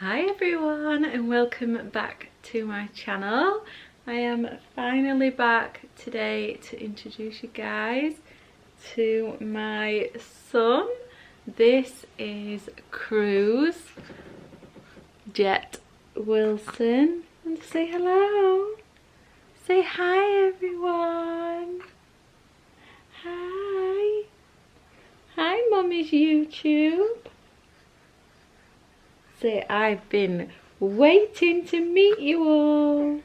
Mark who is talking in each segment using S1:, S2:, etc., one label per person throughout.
S1: Hi everyone and welcome back to my channel. I am finally back today to introduce you guys to my son. This is Cruz Jet Wilson. And say hello. Say hi everyone. Hi. Hi Mummy's YouTube. Say I've been waiting to meet you all.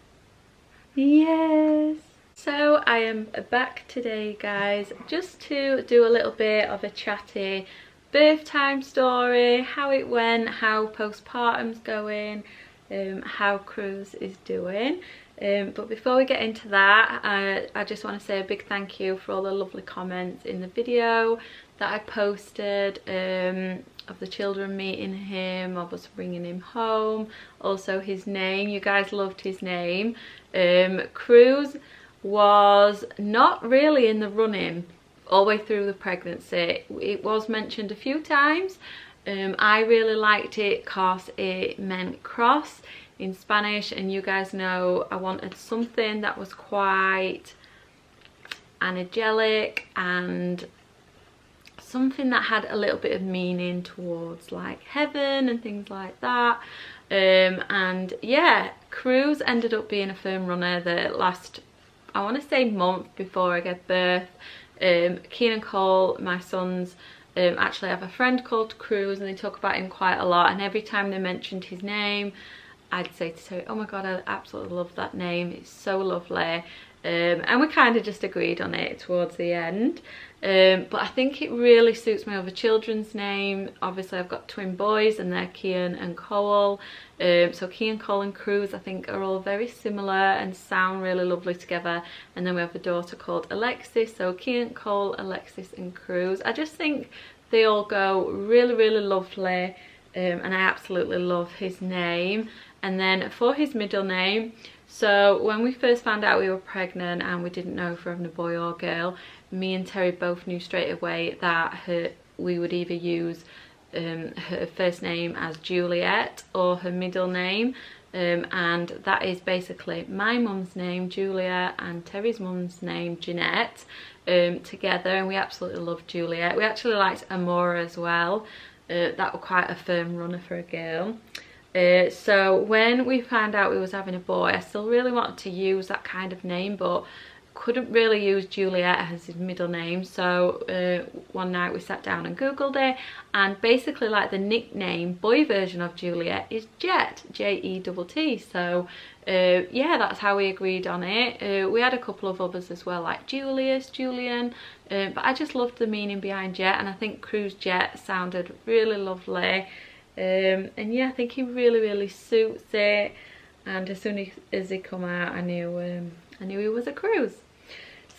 S1: Yes. So I am back today guys, just to do a little bit of a chatty birth time story, how it went, how postpartum's going, how Cruz is doing. But before we get into that, I just want to say a big thank you for all the lovely comments in the video that I posted of the children meeting him, of us bringing him home, also his name. You guys loved his name. Cruz was not really in the running all the way through the pregnancy. It was mentioned a few times. I really liked it because it meant cross in Spanish, and you guys know I wanted something that was quite angelic and something that had a little bit of meaning towards like heaven and things like that. And yeah, Cruz ended up being a firm runner the last, I want to say, month before I gave birth. 𝓂𝓁𝓁𝑜, my sons, actually have a friend called Cruz, and they talk about him quite a lot, and every time they mentioned his name I'd say to Terry, oh my god, I absolutely love that name, it's so lovely. And we kind of just agreed on it towards the end. But I think it really suits my other children's name. Obviously I've got twin boys and they're 𝓂𝓁 and 𝓁𝑜𝓊. So 𝓂𝓁 and Cruz I think are all very similar and sound really lovely together. And then we have a daughter called Alexis, so 𝓂𝓁, Alexis and Cruz. I just think they all go really lovely, and I absolutely love his name. And then for his middle name, so when we first found out we were pregnant and we didn't know if we were having a boy or girl, me and Terry both knew straight away that we would either use her first name as Juliet or her middle name. And that is basically my mum's name, Julia, and Terry's mum's name, Jeanette, together. And we absolutely loved Juliet. We actually liked Amora as well. That was quite a firm runner for a girl. So when we found out we was having a boy, I still really wanted to use that kind of name, but couldn't really use Juliet as his middle name. So one night we sat down and googled it, and basically like the nickname boy version of Juliet is Jet, J-E-T-T. So yeah, that's how we agreed on it. We had a couple of others as well, like Julius, Julian, but I just loved the meaning behind Jet, and I think Cruz Jet sounded really lovely. And yeah, I think he really suits it. And as soon as he come out, I knew he was a Cruz.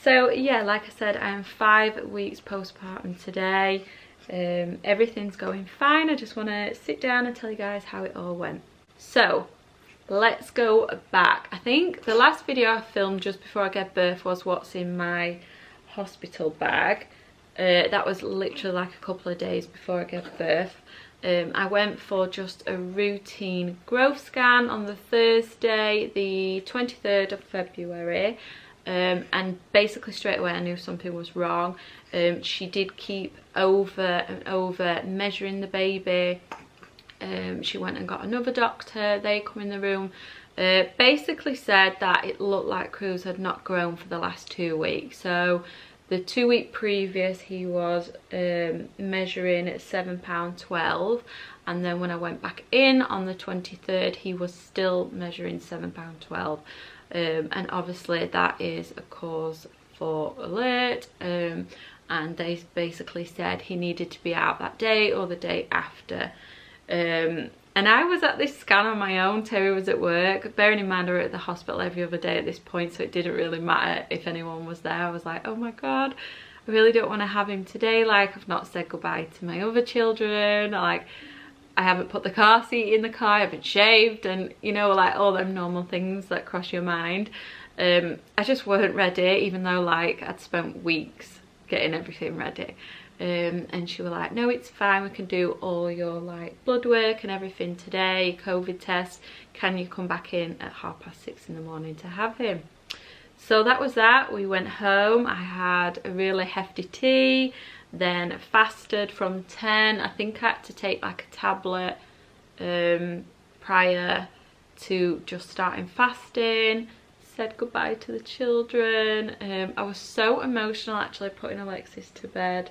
S1: So yeah, like I said, I am 5 weeks postpartum today. Everything's going fine. I just want to sit down and tell you guys how it all went. So let's go back. I think the last video I filmed just before I gave birth was what's in my hospital bag. That was literally like a couple of days before I gave birth. I went for just a routine growth scan on the Thursday, the 23rd of February, and basically straight away I knew something was wrong. She did keep over and over measuring the baby. She went and got another doctor. They come in the room, basically said that it looked like Cruz had not grown for the last 2 weeks. So the 2 week previous he was measuring at £7.12, and then when I went back in on the 23rd he was still measuring £7.12, and obviously that is a cause for alert, and they basically said he needed to be out that day or the day after. And I was at this scan on my own. Terry was at work. Bearing in mind we were at the hospital every other day at this point, so it didn't really matter if anyone was there. I was like, oh my god, I really don't want to have him today. Like, I've not said goodbye to my other children. Like, I haven't put the car seat in the car. I haven't shaved, and you know, like all them normal things that cross your mind. I just weren't ready, even though like I'd spent weeks getting everything ready. and she was like, no, it's fine, we can do all your like blood work and everything today, COVID test, can you come back in at 6:30 in the morning to have him? So that was that. We went home. I had a really hefty tea, then fasted from 10. I think I had to take like a tablet prior to just starting fasting. Said goodbye to the children. I was so emotional actually putting Alexis to bed,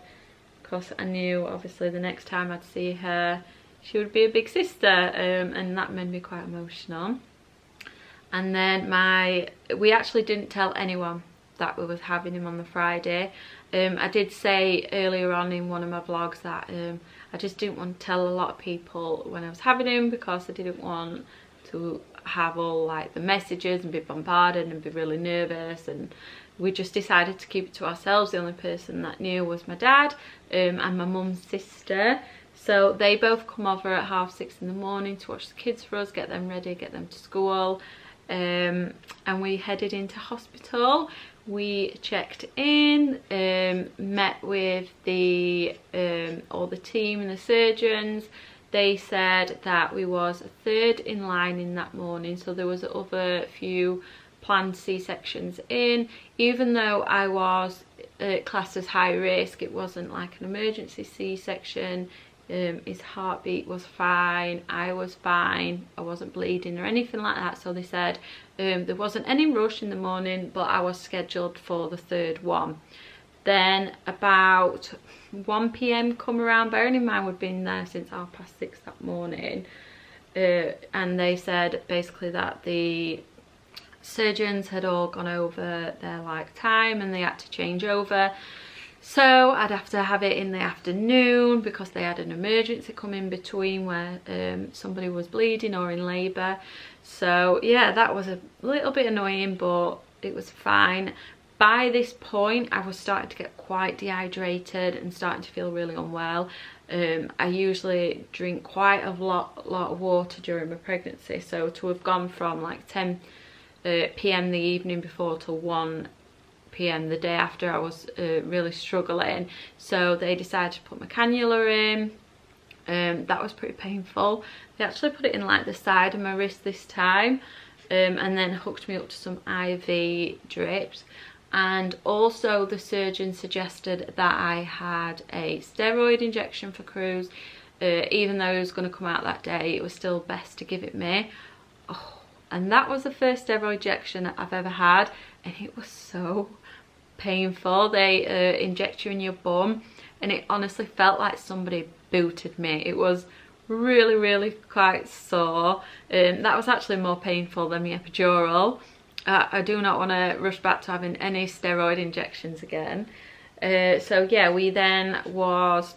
S1: because I knew obviously the next time I'd see her she would be a big sister, and that made me quite emotional. And then we actually didn't tell anyone that we was having him on the Friday. I did say earlier on in one of my vlogs that I just didn't want to tell a lot of people when I was having him, because I didn't want to have all like the messages and be bombarded and be really nervous, and we just decided to keep it to ourselves. The only person that knew was my dad and my mum's sister. So they both come over at 6:30 in the morning to watch the kids for us, get them ready, get them to school. And we headed into hospital. We checked in, met with all the team and the surgeons. They said that we was 3rd in line in that morning, so there was other few planned C-sections in. Even though I was classed as high risk, it wasn't like an emergency C-section. His heartbeat was fine, I was fine, I wasn't bleeding or anything like that. So they said there wasn't any rush in the morning, but I was scheduled for the 3rd one. Then about 1 PM come around, bearing in mind we'd been there since 6:30 that morning, and they said basically that the surgeons had all gone over their like time and they had to change over. So I'd have to have it in the afternoon because they had an emergency come in between where somebody was bleeding or in labour. So yeah, that was a little bit annoying, but it was fine. By this point I was starting to get quite dehydrated and starting to feel really unwell. I usually drink quite a lot of water during my pregnancy, so to have gone from like 10 PM the evening before to 1 PM the day after, I was really struggling. So they decided to put my cannula in. That was pretty painful. They actually put it in like the side of my wrist this time, and then hooked me up to some IV drips. And also the surgeon suggested that I had a steroid injection for Cruz. Even though he was going to come out that day, it was still best to give it me. Oh, and that was the first steroid injection that I've ever had, and it was so painful. They inject you in your bum, and it honestly felt like somebody booted me. It was really quite sore. That was actually more painful than the epidural. I do not want to rush back to having any steroid injections again. So yeah, we then was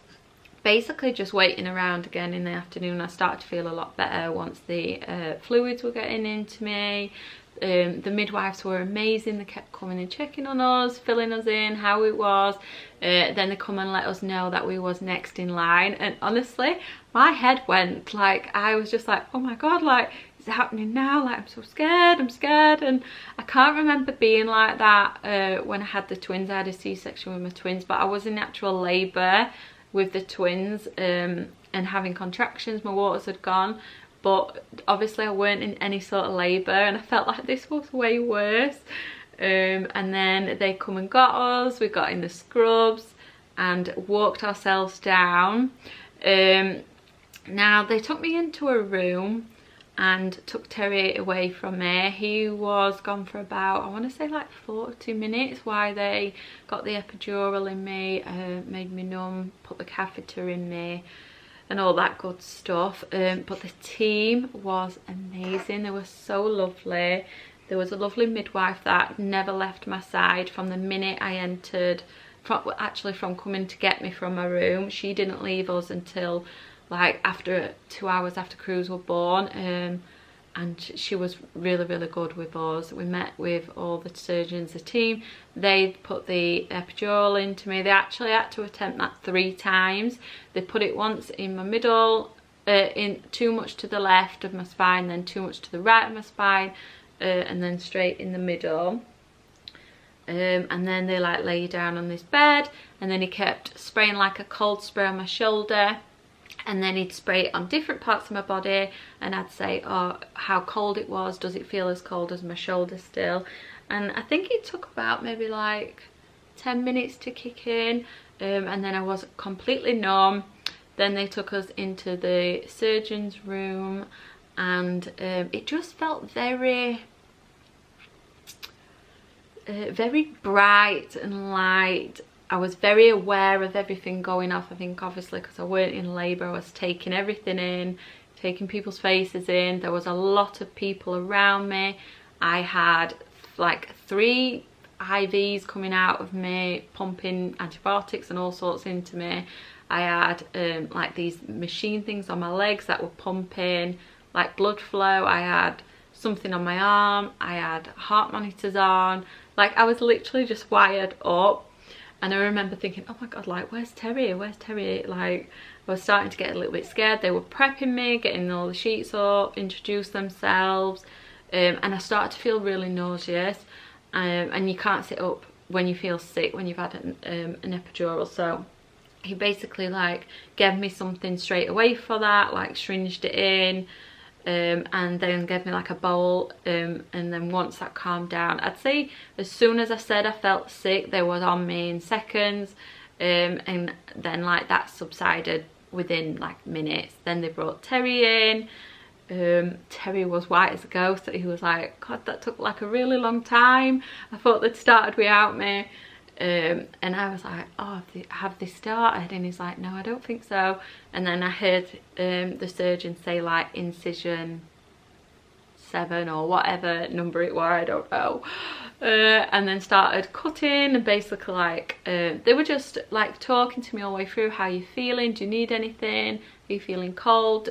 S1: basically just waiting around again in the afternoon. I started to feel a lot better once the fluids were getting into me. The midwives were amazing. They kept coming and checking on us, filling us in how it was. Then they come and let us know that we was next in line, and honestly my head went like, I was just like, oh my god, like, is it happening now? Like, I'm so scared, I'm scared. And I can't remember being like that when I had the twins. I had a C-section with my twins, but I was in actual labour with the twins and having contractions. My waters had gone, but obviously I weren't in any sort of labour, and I felt like this was way worse. And then they come and got us. We got in the scrubs and walked ourselves down. Now they took me into a room and took Terry away from me. He was gone for about, I want to say like 42 minutes while they got the epidural in me, made me numb, put the catheter in me and all that good stuff. But the team was amazing. They were so lovely. There was a lovely midwife that never left my side from the minute I entered, from coming to get me from my room. She didn't leave us until like after 2 hours after Cruz were born, and she was really good with us. We met with all the surgeons, the team. They put the epidural into me. They actually had to attempt that 3 times. They put it once in my middle, in too much to the left of my spine, then too much to the right of my spine, and then straight in the middle. and then they like lay you down on this bed, and then he kept spraying like a cold spray on my shoulder, and then he'd spray it on different parts of my body, and I'd say, oh, how cold it was, does it feel as cold as my shoulder still? And I think it took about maybe like 10 minutes to kick in, and then I was completely numb. Then they took us into the surgeon's room, and it just felt very bright and light. I was very aware of everything going off. I think obviously because I weren't in labour, I was taking everything in, taking people's faces in. There was a lot of people around me. I had like 3 IVs coming out of me, pumping antibiotics and all sorts into me. I had like these machine things on my legs that were pumping like blood flow. I had something on my arm. I had heart monitors on. Like I was literally just wired up. And I remember thinking, oh my god, like where's Terry? Where's Terry? Like I was starting to get a little bit scared. They were prepping me, getting all the sheets up, introduce themselves, and I started to feel really nauseous. And you can't sit up when you feel sick, when you've had an epidural. So he basically like gave me something straight away for that, like syringed it in, and then gave me like a bowl, and then once that calmed down, I'd say as soon as I said I felt sick, they was on me in seconds, and then like that subsided within like minutes. Then they brought Terry in. Terry was white as a ghost. He was like, god, that took like a really long time. I thought they'd started without me. And I was like, oh, have they started? And he's like, no, I don't think so. And then I heard the surgeon say like incision 7 or whatever number it was, I don't know, and then started cutting, and basically like they were just like talking to me all the way through. How you feeling? Do you need anything? Are you feeling cold?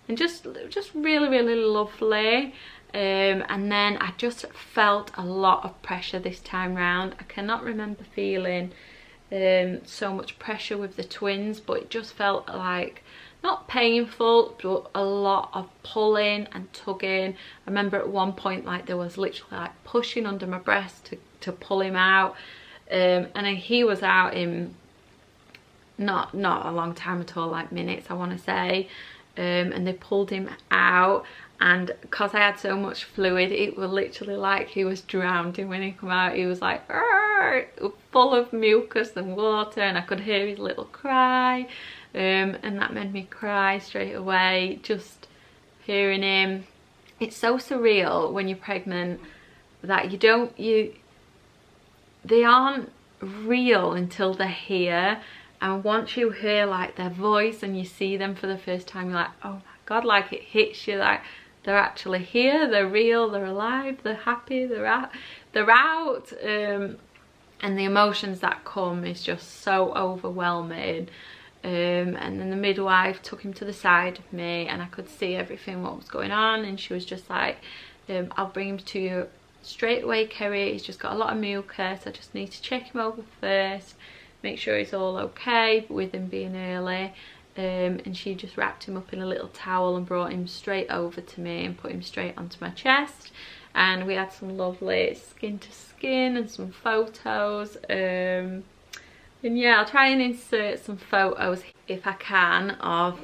S1: And just really lovely. And then I just felt a lot of pressure this time round. I cannot remember feeling so much pressure with the twins, but it just felt like not painful, but a lot of pulling and tugging. I remember at one point like there was literally like pushing under my breast to pull him out, and he was out in not a long time at all, like minutes I want to say. And they pulled him out, and because I had so much fluid, it was literally like he was drowning when he came out. He was like full of mucus and water, and I could hear his little cry, and that made me cry straight away just hearing him. It's so surreal when you're pregnant that they aren't real until they're here. And once you hear like their voice and you see them for the first time, you're like, oh my god, like it hits you, like they're actually here, they're real, they're alive, they're happy, they're out, and the emotions that come is just so overwhelming. And then the midwife took him to the side of me, and I could see everything what was going on, and she was just like, I'll bring him to you straight away, Kerry. He's just got a lot of mucus, I just need to check him over first, make sure he's all okay with him being early. And she just wrapped him up in a little towel and brought him straight over to me and put him straight onto my chest. And we had some lovely skin to skin and some photos. And yeah, I'll try and insert some photos if I can of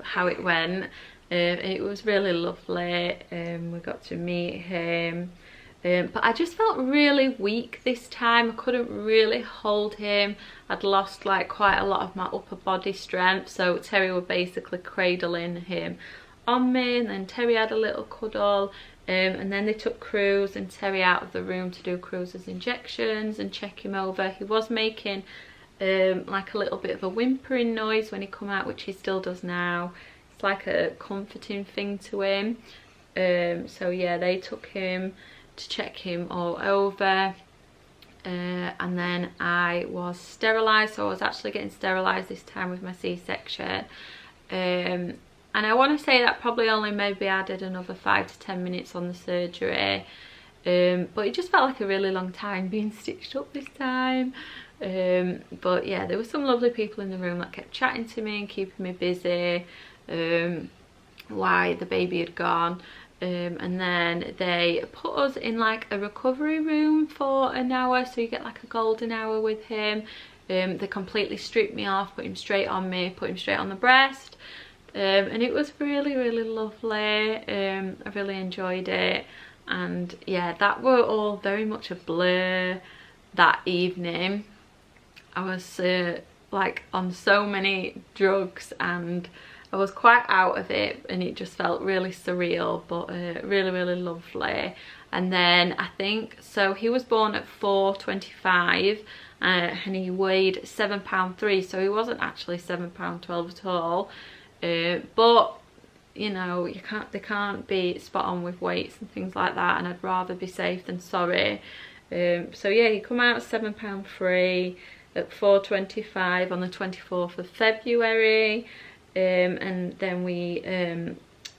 S1: how it went. It was really lovely. We got to meet him. But I just felt really weak this time. I couldn't really hold him. I'd lost like quite a lot of my upper body strength, so Terry was basically cradling him on me, and then Terry had a little cuddle, and then they took Cruz and Terry out of the room to do Cruz's injections and check him over. He was making like a little bit of a whimpering noise when he come out, which he still does now. It's like a comforting thing to him. So yeah, they took him to check him all over, and then I was sterilised. So I was actually getting sterilised this time with my C-section, and I want to say that probably only maybe added another 5 to 10 minutes on the surgery, but it just felt like a really long time being stitched up this time. But yeah, there were some lovely people in the room that kept chatting to me and keeping me busy while the baby had gone. and then they put us in like a recovery room for an hour, so you get like a golden hour with him. They completely stripped me off, put him straight on me, put him straight on the breast, and it was really, really lovely. I really enjoyed it, and yeah, that were all very much a blur that evening. I was like on so many drugs, and I was quite out of it, and it just felt really surreal, but really, really lovely. And then I think, so he was born at 4:25, and he weighed £7.3, so he wasn't actually £7.12 at all. But you know, they can't be spot on with weights and things like that, and I'd rather be safe than sorry. So yeah, he come out £7.3 at 4:25 on the 24th of February. And then we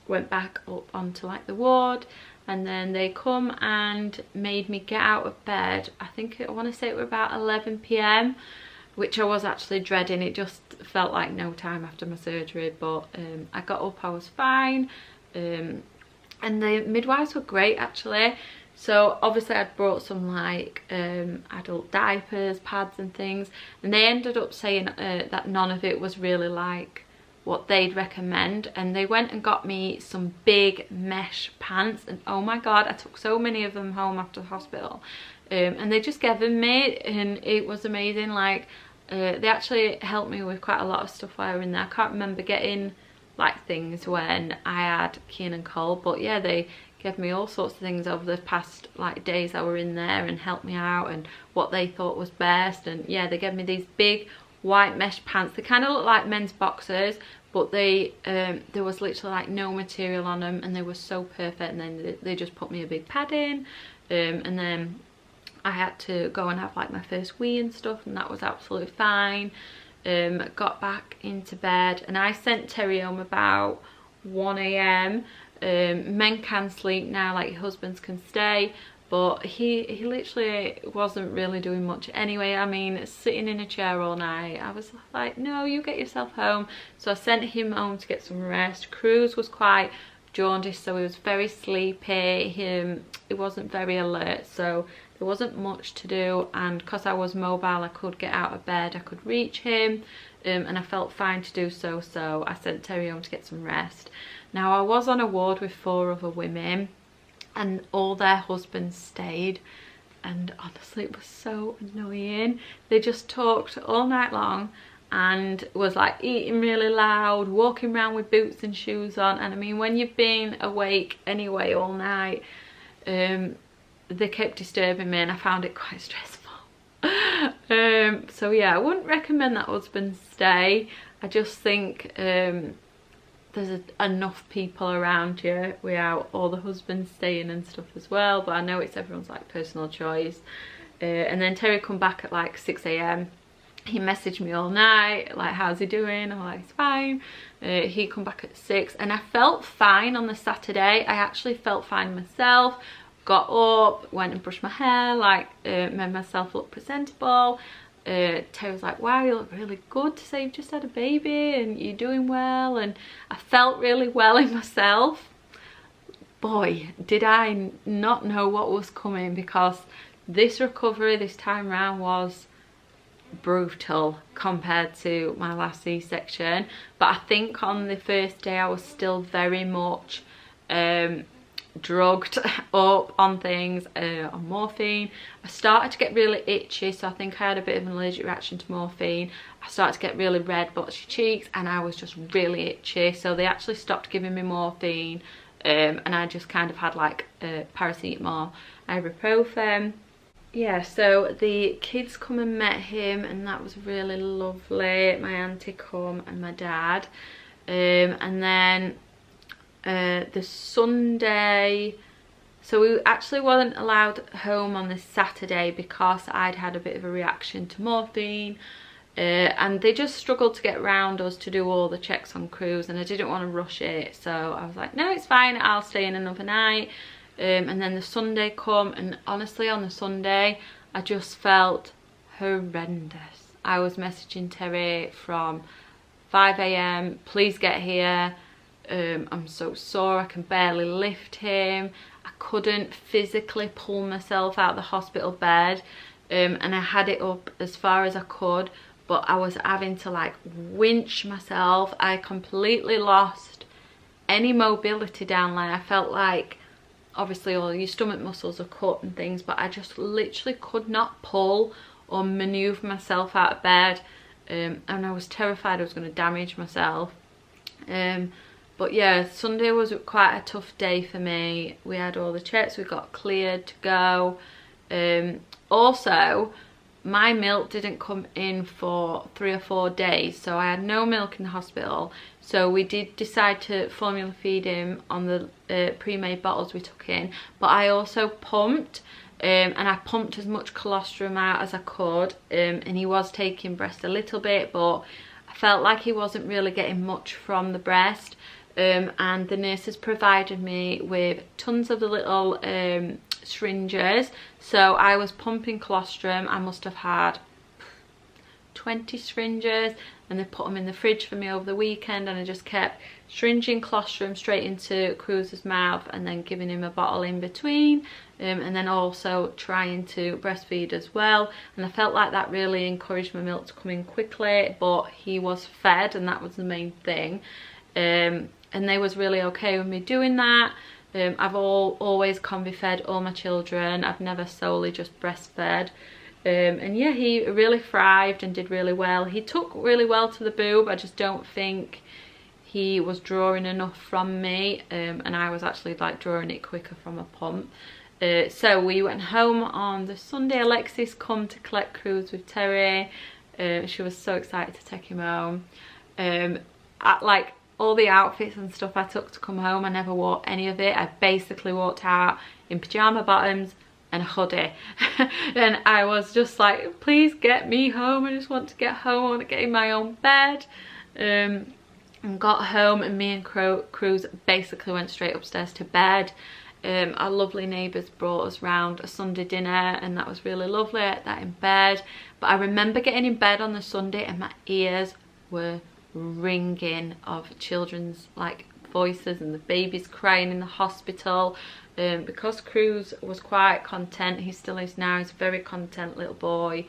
S1: went back up onto like the ward, and then they come and made me get out of bed. I think, I want to say it was about 11 p.m, which I was actually dreading. It just felt like no time after my surgery, but I got up, I was fine, and the midwives were great actually. So obviously I'd brought some like adult diapers, pads and things, and they ended up saying that none of it was really like what they'd recommend, and they went and got me some big mesh pants, and oh my god, I took so many of them home after the hospital, and they just gave them me, and it was amazing. Like they actually helped me with quite a lot of stuff while I was in there. I can't remember getting like things when I had 𝓂𝓁𝓁𝑜, but yeah, they gave me all sorts of things over the past like days I were in there, and helped me out and what they thought was best. And yeah, they gave me these big white mesh pants. They kind of look like men's boxers, but they there was literally like no material on them, and they were so perfect. And then they just put me a big pad in, and then I had to go and have like my first wee and stuff, and that was absolutely fine. Got back into bed, and I sent 𝓂𝓁𝑜 about 1 a.m. Men can sleep now, like your husbands can stay, but he literally wasn't really doing much anyway. I mean, sitting in a chair all night, I was like, no, you get yourself home. So I sent him home to get some rest. Cruz was quite jaundiced, so he was very sleepy. He wasn't very alert, so there wasn't much to do, and because I was mobile, I could get out of bed, I could reach him, and I felt fine to do so. So I sent 𝓂𝓁𝑜 home to get some rest. Now I was on a ward with 4 other women, and all their husbands stayed, and honestly it was so annoying. They just talked all night long and was like eating really loud, walking around with boots and shoes on, and I mean, when you've been awake anyway all night, they kept disturbing me, and I found it quite stressful. So yeah, I wouldn't recommend that husband stay. I just think there's enough people around you without all the husbands staying and stuff as well, but I know it's everyone's like personal choice. And then Terry come back at like 6 a.m. He messaged me all night like, how's he doing? I'm like, it's fine. He come back at 6, and I felt fine on the Saturday. I actually felt fine myself. Got up, went and brushed my hair, like made myself look presentable. Terry was like, wow, you look really good to say you've just had a baby and you're doing well, and I felt really well in myself. Boy, did I not know what was coming, because this recovery this time round was brutal compared to my last C-section. But I think on the first day I was still very much drugged up on things, on morphine. I started to get really itchy, so I think I had a bit of an allergic reaction to morphine. I started to get really red blotchy cheeks, and I was just really itchy, so they actually stopped giving me morphine, and I just kind of had like paracetamol, ibuprofen. Yeah, so the kids come and met him, and that was really lovely. My auntie come and my dad, and then the Sunday, so we actually wasn't allowed home on this Saturday because I'd had a bit of a reaction to morphine, and they just struggled to get around us to do all the checks on Cruz, and I didn't want to rush it, so I was like, no, it's fine, I'll stay in another night. And then the Sunday come, and honestly on the Sunday I just felt horrendous. I was messaging Terry from 5 a.m, please get here. I'm so sore, I can barely lift him. I couldn't physically pull myself out of the hospital bed, and I had it up as far as I could, but I was having to like winch myself. I completely lost any mobility down there. I felt like obviously all your stomach muscles are cut and things, but I just literally could not pull or maneuver myself out of bed, and I was terrified I was going to damage myself. But yeah, Sunday was quite a tough day for me. We had all the checks, we got cleared to go. Also, my milk didn't come in for 3 or 4 days, so I had no milk in the hospital. So we did decide to formula feed him on the pre-made bottles we took in, but I also pumped, and I pumped as much colostrum out as I could, and he was taking breast a little bit, but I felt like he wasn't really getting much from the breast. And the nurses provided me with tons of the little syringes, so I was pumping colostrum. I must have had 20 syringes, and they put them in the fridge for me over the weekend, and I just kept syringing colostrum straight into Cruise's mouth and then giving him a bottle in between, and then also trying to breastfeed as well. And I felt like that really encouraged my milk to come in quickly, but he was fed, and that was the main thing. And they was really okay with me doing that. I've always combi fed all my children. I've never solely just breastfed. And yeah, he really thrived and did really well. He took really well to the boob. I just don't think he was drawing enough from me, and I was actually like drawing it quicker from a pump. So we went home on the Sunday. Alexis come to collect Cruise with Terry. She was so excited to take him home. Like all the outfits and stuff I took to come home, I never wore any of it. I basically walked out in pyjama bottoms and a hoodie. And I was just like, please get me home. I just want to get home. I want to get in my own bed. And got home, and me and Cruise basically went straight upstairs to bed. Our lovely neighbours brought us round a Sunday dinner, and that was really lovely. I ate that in bed. But I remember getting in bed on the Sunday and my ears were ringing of children's like voices and the babies crying in the hospital. Because Cruise was quite content, he still is now, he's a very content little boy.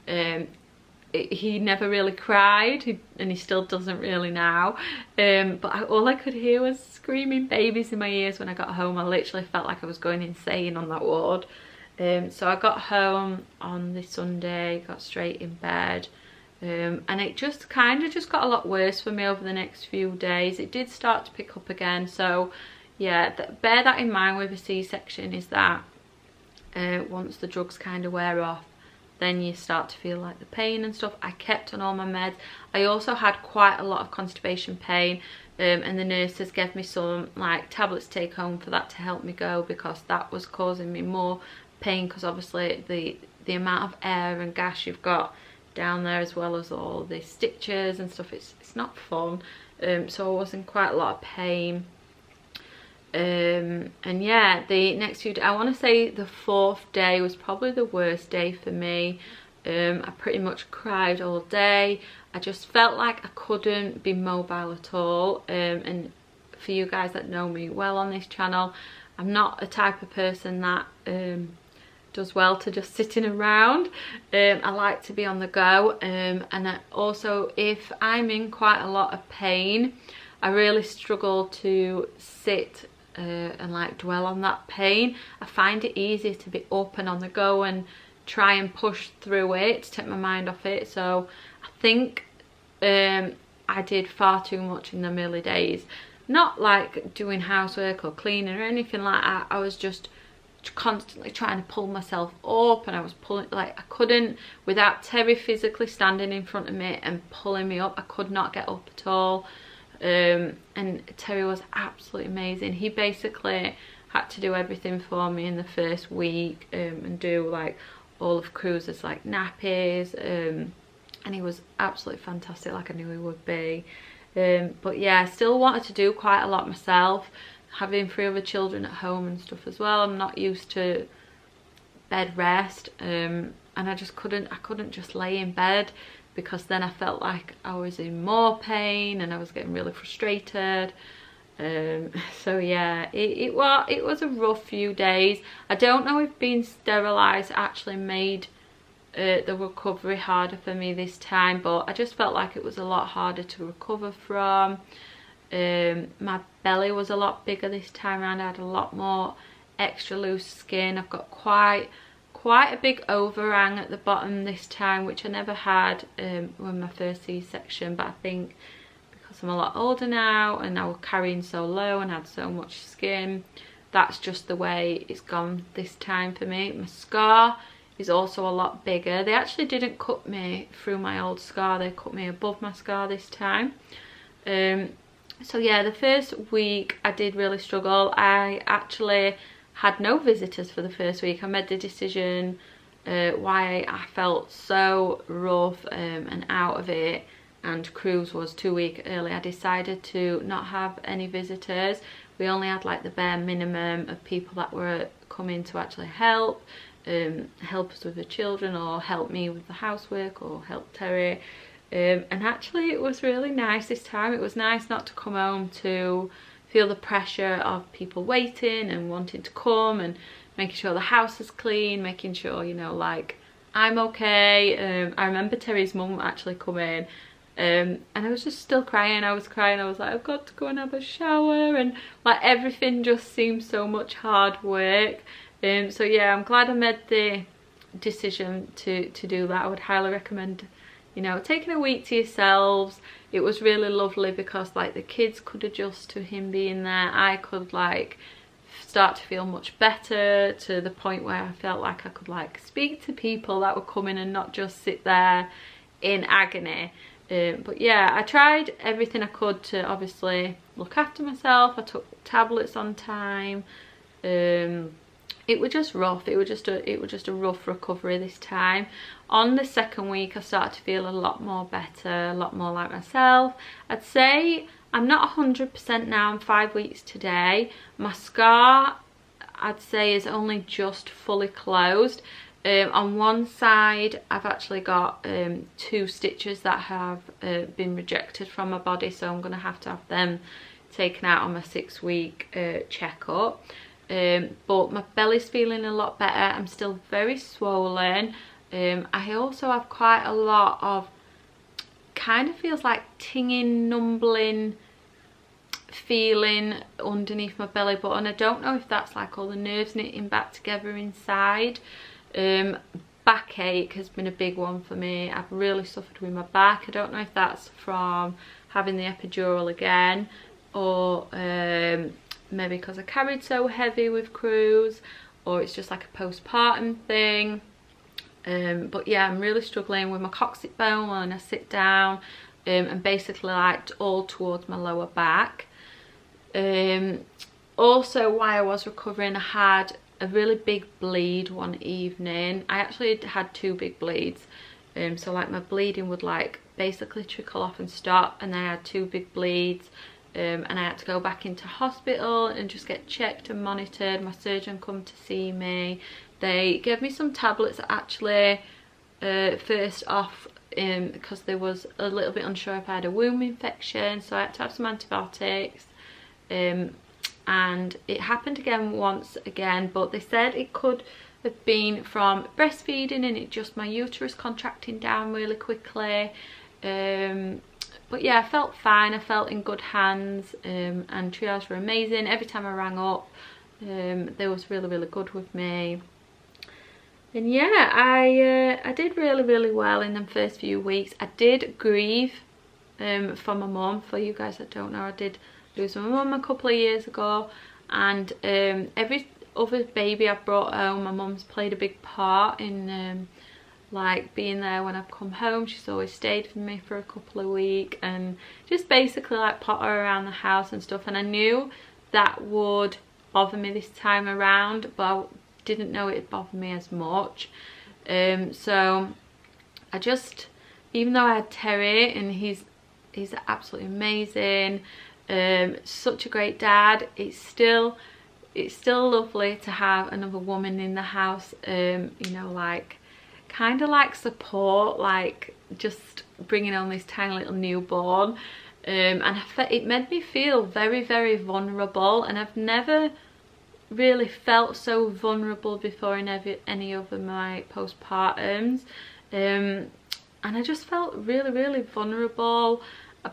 S1: He never really cried, and he still doesn't really now. But all I could hear was screaming babies in my ears when I got home. I literally felt like I was going insane on that ward. So I got home on the Sunday, got straight in bed. And it just kind of got a lot worse for me over the next few days. It did start to pick up again, so yeah, bear that in mind with a C-section, is that once the drugs kind of wear off, then you start to feel like the pain and stuff. I kept on all my meds. I also had quite a lot of constipation pain, and the nurses gave me some like tablets to take home for that to help me go, because that was causing me more pain, because obviously the amount of air and gas you've got down there, as well as all the stitches and stuff, it's not fun. So I was in quite a lot of pain. And yeah, the next few days, I want to say the 4th day was probably the worst day for me. I pretty much cried all day. I just felt like I couldn't be mobile at all. And for you guys that know me well on this channel, I'm not a type of person that does well to just sitting around. I like to be on the go, and also if I'm in quite a lot of pain, I really struggle to sit and like dwell on that pain. I find it easier to be up and on the go and try and push through it to take my mind off it. So I think I did far too much in the early days. Not like doing housework or cleaning or anything like that. I was just constantly trying to pull myself up, and I was pulling, like I couldn't, without Terry physically standing in front of me and pulling me up, I could not get up at all. And Terry was absolutely amazing. He basically had to do everything for me in the first week, and do like all of Cruise's like nappies, and he was absolutely fantastic, like I knew he would be. But yeah, I still wanted to do quite a lot myself, having 3 other children at home and stuff as well. I'm not used to bed rest, and I couldn't just lay in bed, because then I felt like I was in more pain and I was getting really frustrated. So yeah, it was a rough few days. I don't know if being sterilised actually made the recovery harder for me this time, but I just felt like it was a lot harder to recover from. My belly was a lot bigger this time around. I had a lot more extra loose skin. I've got quite a big overhang at the bottom this time, which I never had with my first C-section, but I think because I'm a lot older now and I was carrying so low and had so much skin, that's just the way it's gone this time for me. My scar is also a lot bigger. They actually didn't cut me through my old scar, they cut me above my scar this time. So yeah, the first week I did really struggle. I actually had no visitors for the first week. I made the decision why I felt so rough and out of it, and cruise was 2 weeks early. I decided to not have any visitors. We only had like the bare minimum of people that were coming to actually help us with the children, or help me with the housework, or help Terry. And actually it was really nice this time. It was nice not to come home to feel the pressure of people waiting and wanting to come, and making sure the house is clean, making sure, you know, like I'm okay. I remember Terry's mum actually come in and I was just still crying. I was crying. I was like, I've got to go and have a shower, and like everything just seemed so much hard work. So yeah, I'm glad I made the decision to do that. I would highly recommend, you know, taking a week to yourselves. It was really lovely because like the kids could adjust to him being there. I could like start to feel much better, to the point where I felt like I could like speak to people that were coming and not just sit there in agony. But yeah, I tried everything I could to obviously look after myself. I took tablets on time. It was just rough. It was just a rough recovery this time. On the second week I started to feel a lot more better, a lot more like myself. I'd say I'm not 100% now. I'm 5 weeks today. My scar, I'd say, is only just fully closed. On one side I've actually got 2 stitches that have been rejected from my body, so I'm going to have them taken out on my 6-week checkup. But my belly's feeling a lot better. I'm still very swollen. I also have quite a lot of, kind of feels like tinging, numbling feeling underneath my belly button. I don't know if that's like all the nerves knitting back together inside. Backache has been a big one for me. I've really suffered with my back. I don't know if that's from having the epidural again, or maybe because I carried so heavy with cruise, or it's just like a postpartum thing. But yeah, I'm really struggling with my coccyx bone when I sit down, and basically like all towards my lower back. Also, while I was recovering, I had a really big bleed one evening. I actually had 2 big bleeds. So like my bleeding would like basically trickle off and stop, and then I had 2 big bleeds. And I had to go back into hospital and just get checked and monitored. My surgeon come to see me. They gave me some tablets actually first off, because they was a little bit unsure if I had a wound infection, so I had to have some antibiotics. And it happened again once again, but they said it could have been from breastfeeding and it just my uterus contracting down really quickly. But yeah, I felt fine. I felt in good hands, and triage were amazing. Every time I rang up, they was really good with me. And yeah, I did really well in the first few weeks. I did grieve for my mum. For you guys that don't know, I did lose my mum a couple of years ago, and every other baby I've brought home, my mum's played a big part in like being there when I've come home. She's always stayed with me for a couple of weeks and just basically like potter around the house and stuff, and I knew that would bother me this time around, but I didn't know it'd bother me as much. So I just, even though I had Terry and he's absolutely amazing, such a great dad, it's still lovely to have another woman in the house, you know, like kind of like support, like just bringing on this tiny little newborn. and it made me feel very, very vulnerable, and I've never really felt so vulnerable before in any of my postpartums, and I just felt really, really vulnerable.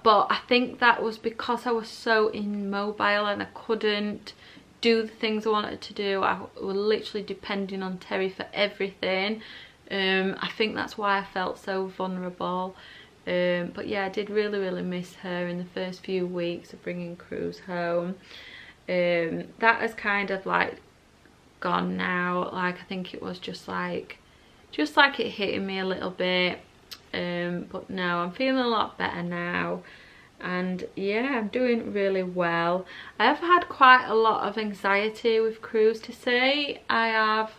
S1: But I think that was because I was so immobile and I couldn't do the things I wanted to do. I was literally depending on Terry for everything. I think that's why I felt so vulnerable. But yeah, I did really, really miss her in the first few weeks of bringing Cruz home. That has kind of like gone now. Like, I think it was just like it hitting me a little bit. But no, I'm feeling a lot better now, and yeah, I'm doing really well. I have had quite a lot of anxiety with Cruz, to say. I have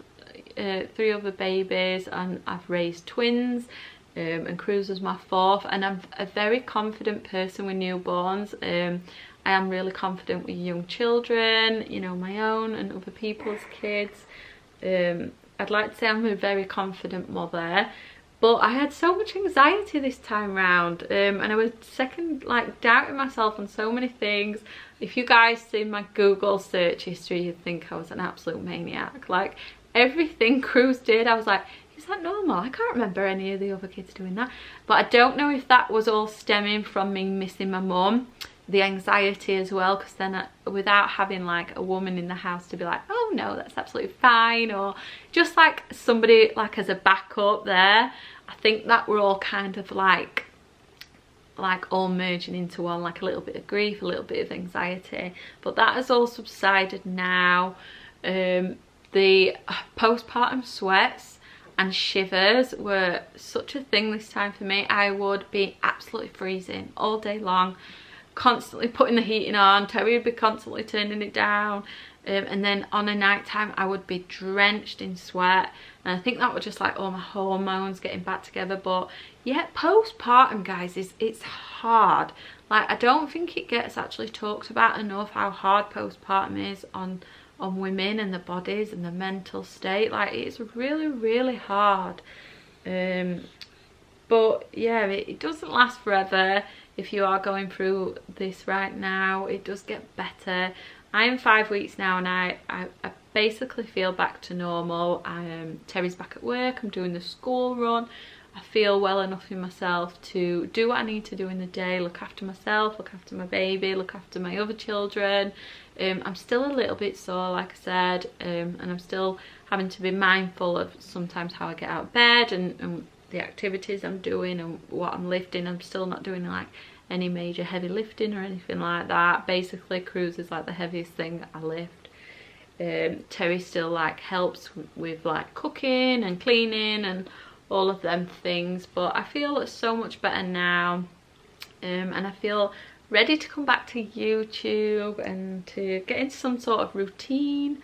S1: 3 other babies, and I've raised twins, and Cruz was my 4th, and I'm a very confident person with newborns. I am really confident with young children, you know, my own and other people's kids. I'd like to say I'm a very confident mother. But I had so much anxiety this time round, and I was doubting myself on so many things. If you guys see my Google search history, you'd think I was an absolute maniac. Like, everything Cruz did, I was like, is that normal? I can't remember any of the other kids doing that. But I don't know if that was all stemming from me missing my mum, the anxiety as well, because then without having like a woman in the house to be like, oh no, that's absolutely fine, or just like somebody like as a backup there, I think that we're all kind of like all merging into one, like a little bit of grief, a little bit of anxiety. But that has all subsided now. The postpartum sweats and shivers were such a thing this time for me. I would be absolutely freezing all day long, constantly putting the heating on. Terry would be constantly turning it down, and then on a night time I would be drenched in sweat, and I think that was just like all my hormones getting back together. But yeah, postpartum, guys, it's hard. Like, I don't think it gets actually talked about enough how hard postpartum is on women and the bodies and the mental state. Like, it's really, really hard. But yeah, it doesn't last forever. If you are going through this right now, it does get better. I am 5 weeks now, and I basically feel back to normal. Terry's back at work, I'm doing the school run. I feel well enough in myself to do what I need to do in the day, look after myself, look after my baby, look after my other children. I'm still a little bit sore, like I said, and I'm still having to be mindful of sometimes how I get out of bed and the activities I'm doing and what I'm lifting. I'm still not doing like any major heavy lifting or anything like that. Basically, Cruz is like the heaviest thing I lift. Terry still like helps with like cooking and cleaning and all of them things, but I feel it's so much better now, and I feel ready to come back to YouTube and to get into some sort of routine.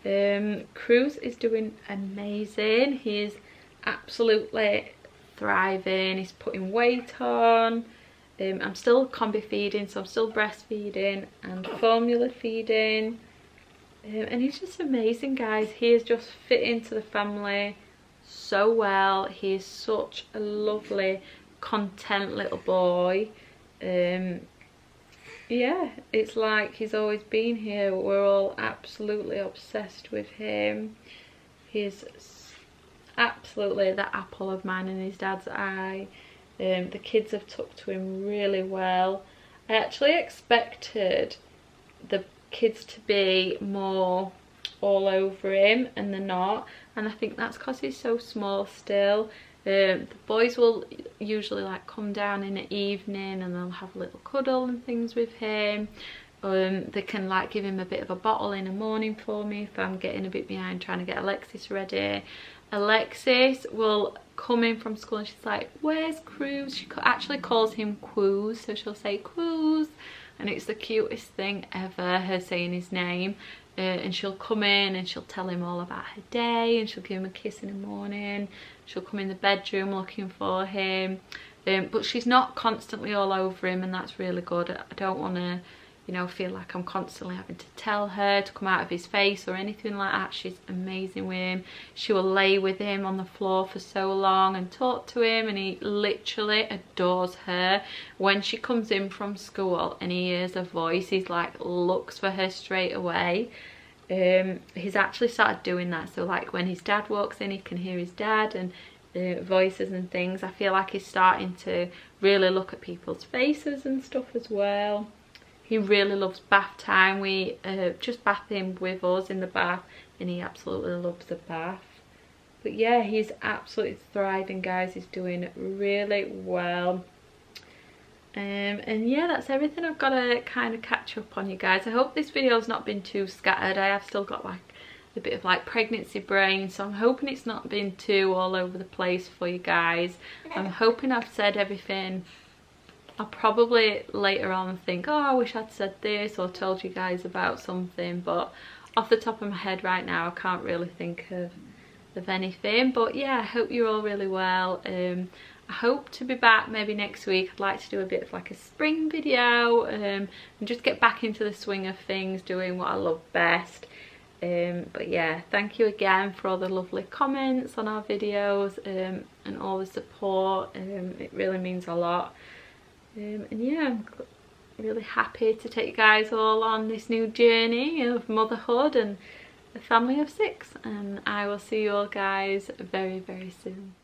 S1: Cruz is doing amazing. He is absolutely thriving. He's putting weight on. I'm still combi feeding, so I'm still breastfeeding and formula feeding, and he's just amazing, guys. He is just fit into the family so well. He is such a lovely, content little boy. Yeah, it's like he's always been here. We're all absolutely obsessed with him. He's absolutely the apple of mine and his dad's eye. The kids have took to him really well. I actually expected the kids to be more all over him, and they're not, and I think that's because he's so small still. The boys will usually like come down in the evening and they'll have a little cuddle and things with him. They can like give him a bit of a bottle in the morning for me if I'm getting a bit behind trying to get Alexis ready. Alexis will come in from school and she's like, where's Cruz? She actually calls him Quoos, so she'll say Quoos, and it's the cutest thing ever, her saying his name. And she'll come in and she'll tell him all about her day, and she'll give him a kiss in the morning. She'll come in the bedroom looking for him, but she's not constantly all over him, and that's really good. I don't want to you know, feel like I'm constantly having to tell her to come out of his face or anything like that. She's amazing with him. She will lay with him on the floor for so long and talk to him, and he literally adores her. When she comes in from school and he hears her voice, he's like looks for her straight away. He's actually started doing that, so like when his dad walks in, he can hear his dad and voices and things. I feel like he's starting to really look at people's faces and stuff as well. He really loves bath time. We just bath him with us in the bath, and he absolutely loves the bath. But yeah, he's absolutely thriving, guys. He's doing really well. And yeah, that's everything I've got to kind of catch up on, you guys. I hope this video's not been too scattered. I have still got like a bit of like pregnancy brain, so I'm hoping it's not been too all over the place for you guys. I'm hoping I've said everything. I'll probably later on think, oh, I wish I'd said this or told you guys about something, but off the top of my head right now I can't really think of anything. But yeah, I hope you're all really well. I hope to be back maybe next week. I'd like to do a bit of like a spring video and just get back into the swing of things, doing what I love best. But yeah, thank you again for all the lovely comments on our videos and all the support. It really means a lot. And yeah, I'm really happy to take you guys all on this new journey of motherhood and a family of 6, and I will see you all guys very, very soon.